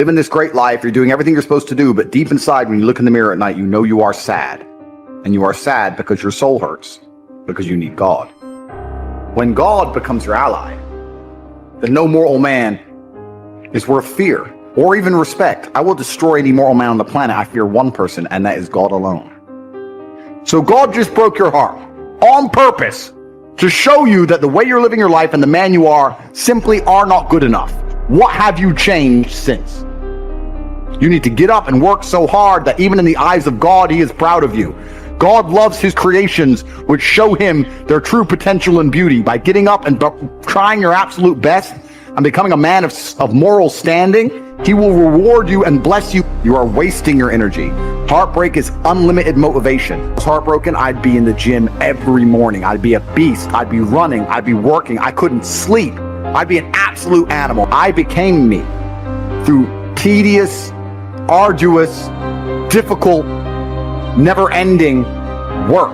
Living this great life, you're doing everything you're supposed to do, but deep inside, when you look in the mirror at night, you know you are sad. And you are sad because your soul hurts, because you need God. When God becomes your ally, then no mortal man is worth fear or even respect. I will destroy any mortal man on the planet. I fear one person, and that is God alone. So God just broke your heart on purpose to show you that the way you're living your life and the man you are simply are not good enough. What have you changed since? You need to get up and work so hard that even in the eyes of God, he is proud of you. God loves his creations, which show him their true potential and beauty. By getting up and trying your absolute best and becoming a man of moral standing, he will reward you and bless you. You are wasting your energy. Heartbreak is unlimited motivation. If I was heartbroken, I'd be in the gym every morning. I'd be a beast. I'd be running. I'd be working. I couldn't sleep. I'd be an absolute animal. I became me through tedious, arduous, difficult, never-ending work.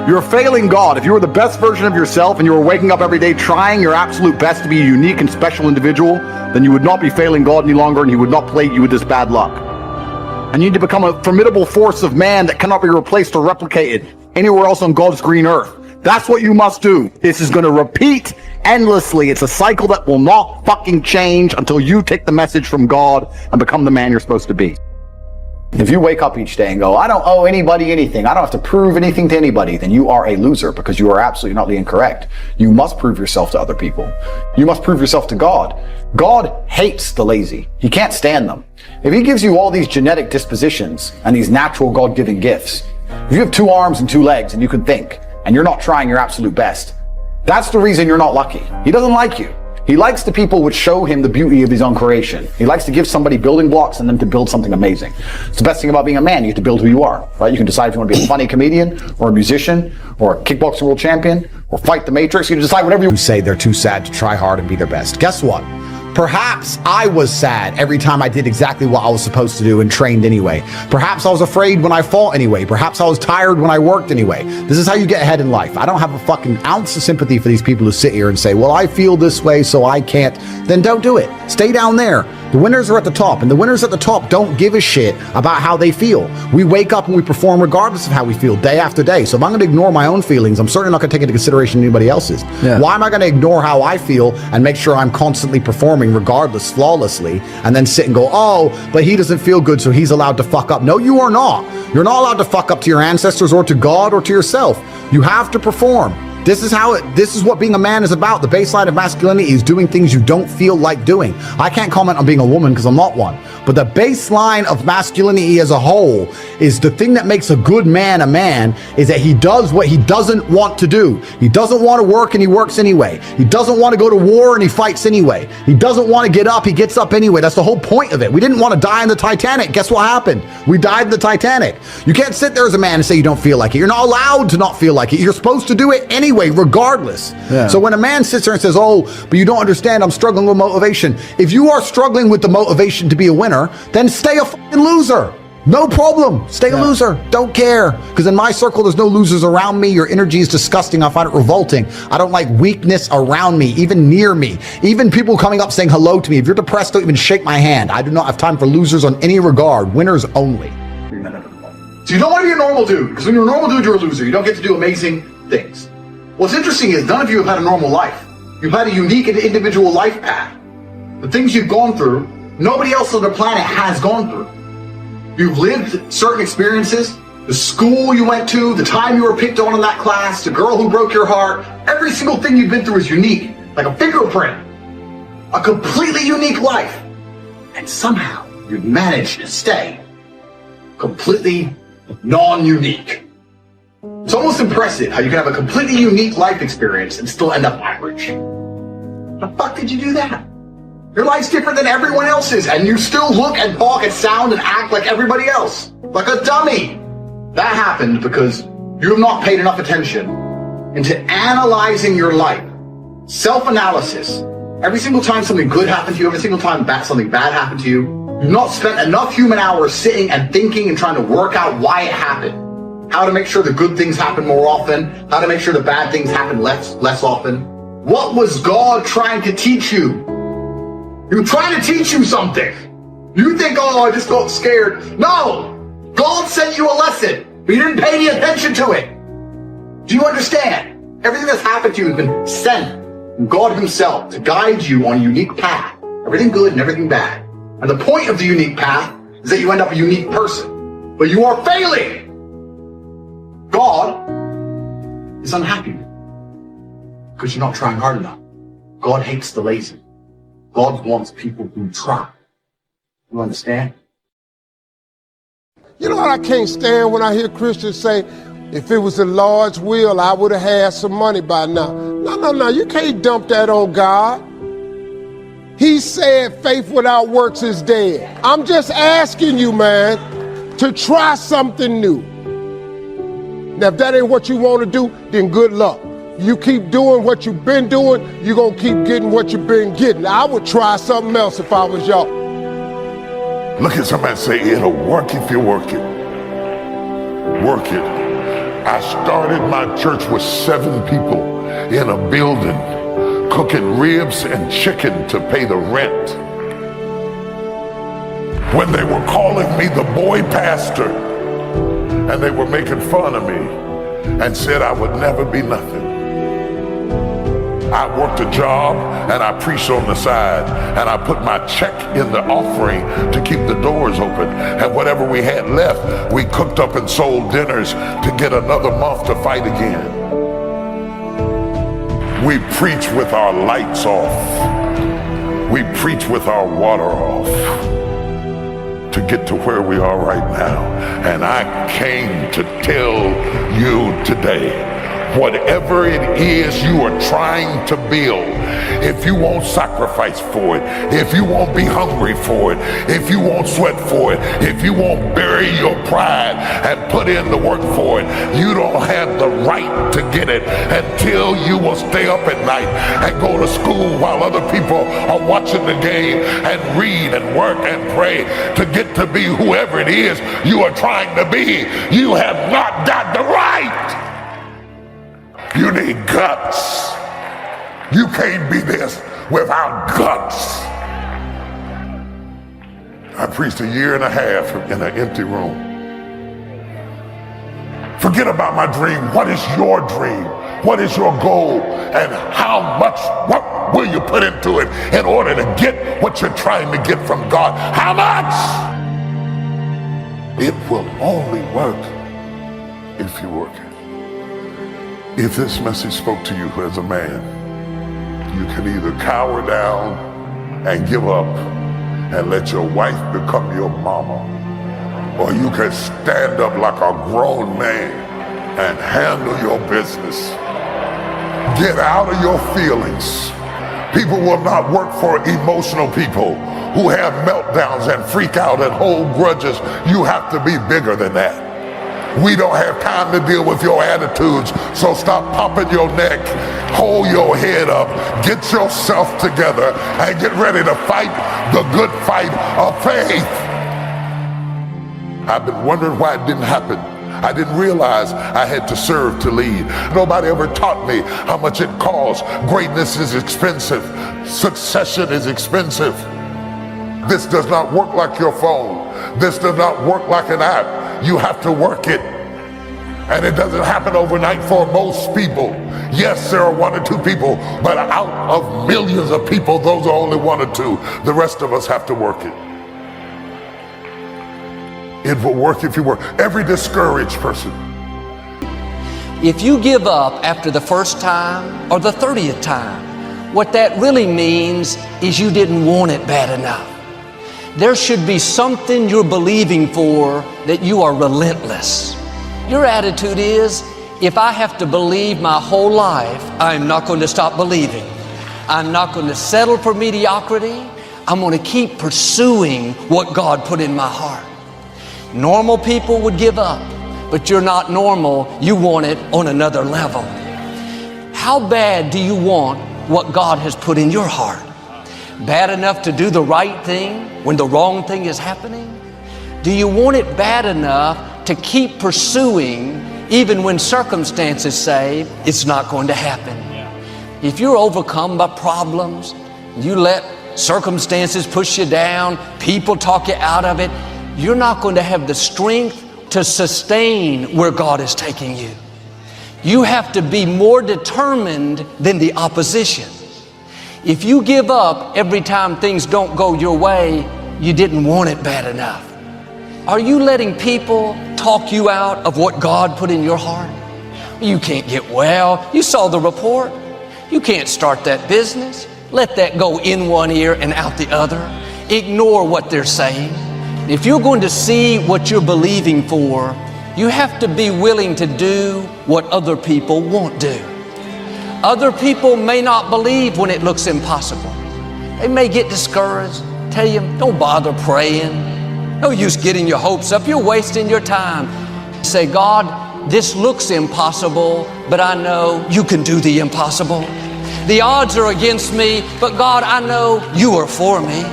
You're failing God. If you were the best version of yourself and you were waking up every day trying your absolute best to be a unique and special individual, then you would not be failing God any longer, and he would not plague you with this bad luck. And you need to become a formidable force of man that cannot be replaced or replicated anywhere else on God's green earth. That's what you must do. This is going to repeat endlessly. It's a cycle that will not fucking change until you take the message from God and become the man you're supposed to be. If you wake up each day and go, I don't owe anybody anything, I don't have to prove anything to anybody, then you are a loser, because you are absolutely not incorrect. You must prove yourself to other people. You must prove yourself to God. God hates the lazy. He can't stand them. If he gives you all these genetic dispositions and these natural God-given gifts, if you have 2 arms and 2 legs and you can think, and you're not trying your absolute best, that's the reason you're not lucky. He doesn't like you. He likes the people which show him the beauty of his own creation. He likes to give somebody building blocks and then to build something amazing. It's the best thing about being a man. You get to build who you are, right? You can decide if you want to be a funny comedian or a musician or a kickboxing world champion or fight the Matrix. You can decide whatever you say. They're too sad to try hard and be their best. Guess what? Perhaps I was sad every time I did exactly what I was supposed to do and trained anyway. Perhaps I was afraid when I fought anyway. Perhaps I was tired when I worked anyway. This is how you get ahead in life. I don't have a fucking ounce of sympathy for these people who sit here and say, well, I feel this way, so I can't. Then don't do it. Stay down there. The winners are at the top, and the winners at the top don't give a shit about how they feel. We wake up and we perform regardless of how we feel day after day. So if I'm going to ignore my own feelings, I'm certainly not going to take into consideration anybody else's. Yeah. Why am I going to ignore how I feel and make sure I'm constantly performing regardless, flawlessly, and then sit and go, oh, but he doesn't feel good, so he's allowed to fuck up? No, you are not. You're not allowed to fuck up to your ancestors or to God or to yourself. You have to perform. This is what being a man is about. The baseline of masculinity is doing things you don't feel like doing. I can't comment on being a woman because I'm not one. But the baseline of masculinity as a whole is the thing that makes a good man a man is that he does what he doesn't want to do. He doesn't want to work and he works anyway. He doesn't want to go to war and he fights anyway. He doesn't want to get up, he gets up anyway. That's the whole point of it. We didn't want to die in the Titanic. Guess what happened? We died in the Titanic. You can't sit there as a man and say you don't feel like it. You're not allowed to not feel like it. You're supposed to do it anyway, regardless. Yeah. So when a man sits there and says, oh, but you don't understand, I'm struggling with motivation. If you are struggling with the motivation to be a winner, then stay a fucking loser. No problem. Stay a loser. Don't care. Because in my circle, there's no losers around me. Your energy is disgusting. I find it revolting. I don't like weakness around me, even near me. Even people coming up saying hello to me. If you're depressed, don't even shake my hand. I do not have time for losers on any regard. Winners only. So you don't want to be a normal dude. Because when you're a normal dude, you're a loser. You don't get to do amazing things. What's interesting is none of you have had a normal life. You've had a unique and individual life path. The things you've gone through, nobody else on the planet has gone through. You've lived certain experiences, the school you went to, the time you were picked on in that class, the girl who broke your heart. Every single thing you've been through is unique, like a fingerprint. A completely unique life. And somehow you've managed to stay completely non-unique. It's almost impressive how you can have a completely unique life experience and still end up average. How the fuck did you do that? Your life's different than everyone else's, and you still look and talk and sound and act like everybody else. Like a dummy. That happened because you have not paid enough attention into analyzing your life. Self-analysis. Every single time something good happened to you, every single time something bad happened to you, you've not spent enough human hours sitting and thinking and trying to work out why it happened. How to make sure the good things happen more often. How to make sure the bad things happen less often. What was God trying to teach you? He was trying to teach you something. You think, oh, I just got scared. No! God sent you a lesson, but you didn't pay any attention to it. Do you understand? Everything that's happened to you has been sent from God himself to guide you on a unique path. Everything good and everything bad. And the point of the unique path is that you end up a unique person. But you are failing. God is unhappy because you're not trying hard enough. God hates the lazy. God wants people who try. You understand? You know what I can't stand when I hear Christians say, if it was the Lord's will, I would have had some money by now. No, you can't dump that on God. He said faith without works is dead. I'm just asking you, man, to try something new. Now, if that ain't what you want to do, then good luck. You keep doing what you've been doing, you're going to keep getting what you've been getting. I would try something else if I was y'all. Look at somebody and say, it'll work if you work it. Work it. I started my church with 7 people in a building, cooking ribs and chicken to pay the rent. When they were calling me the boy pastor, and they were making fun of me and said I would never be nothing. I worked a job and I preached on the side, and I put my check in the offering to keep the doors open, and whatever we had left, we cooked up and sold dinners to get another month to fight again. We preach with our lights off. We preach with our water off to get to where we are right now. And I came to tell you today, whatever it is you are trying to build, if you won't sacrifice for it, if you won't be hungry for it, if you won't sweat for it, if you won't bury your pride and put in the work for it, you don't have the right to get it until you will stay up at night and go to school while other people are watching the game and read and work and pray to get to be whoever it is you are trying to be. You have not got the right. You need guts. You can't be this without guts. I preached 1.5 years in an empty room. Forget about my dream. What is your dream? What is your goal? And how much, what will you put into it in order to get what you're trying to get from God? How much? It will only work if you work it. If this message spoke to you as a man, you can either cower down and give up and let your wife become your mama, or you can stand up like a grown man and handle your business. Get out of your feelings. People will not work for emotional people who have meltdowns and freak out and hold grudges. You have to be bigger than that. We don't have time to deal with your attitudes, so stop popping your neck, hold your head up, get yourself together, and get ready to fight the good fight of faith. I've been wondering why it didn't happen. I didn't realize I had to serve to lead. Nobody ever taught me how much it costs. Greatness is expensive. Succession is expensive. This does not work like your phone. This does not work like an app. You have to work it. And it doesn't happen overnight for most people. Yes, there are 1 or 2 people, but out of millions of people, those are only 1 or 2. The rest of us have to work it. It will work if you work. Every discouraged person. If you give up after the first time or the 30th time, what that really means is you didn't want it bad enough. There should be something you're believing for that you are relentless. Your attitude is, if I have to believe my whole life, I'm not going to stop believing. I'm not going to settle for mediocrity. I'm going to keep pursuing what God put in my heart. Normal people would give up, but you're not normal. You want it on another level. How bad do you want what God has put in your heart? Bad enough to do the right thing when the wrong thing is happening? Do you want it bad enough to keep pursuing even when circumstances say it's not going to happen? If you're overcome by problems, you let circumstances push you down, people talk you out of it, you're not going to have the strength to sustain where God is taking you. You have to be more determined than the opposition. If you give up every time things don't go your way, you didn't want it bad enough. Are you letting people talk you out of what God put in your heart? You can't get well. You saw the report. You can't start that business. Let that go in one ear and out the other. Ignore what they're saying. If you're going to see what you're believing for, you have to be willing to do what other people won't do. Other people may not believe when it looks impossible. They may get discouraged, tell you, don't bother praying. No use getting your hopes up. You're wasting your time. Say, God, this looks impossible, but I know you can do the impossible. The odds are against me, but God, I know you are for me.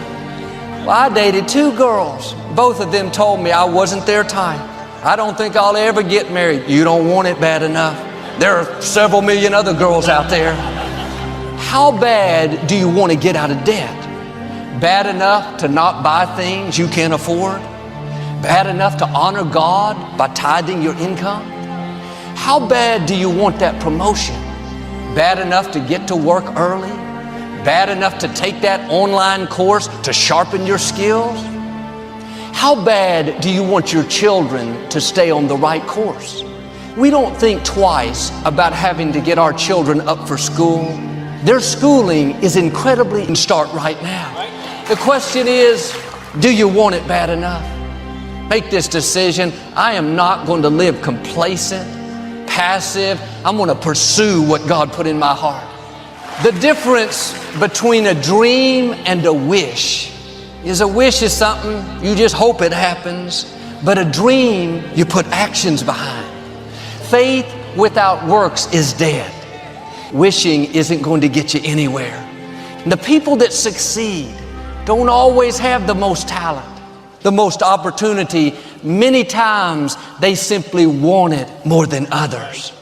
Well, I dated 2 girls. Both of them told me I wasn't their type. I don't think I'll ever get married. You don't want it bad enough. There are several million other girls out there. How bad do you want to get out of debt? Bad enough to not buy things you can't afford? Bad enough to honor God by tithing your income? How bad do you want that promotion? Bad enough to get to work early? Bad enough to take that online course to sharpen your skills? How bad do you want your children to stay on the right course? We don't think twice about having to get our children up for school. Their schooling is incredibly in start right now. The question is, do you want it bad enough? Make this decision. I am not going to live complacent, passive. I'm going to pursue what God put in my heart. The difference between a dream and a wish is a wish is something you just hope it happens, but a dream you put actions behind. Faith without works is dead. Wishing isn't going to get you anywhere. And the people that succeed don't always have the most talent, the most opportunity. Many times they simply want it more than others.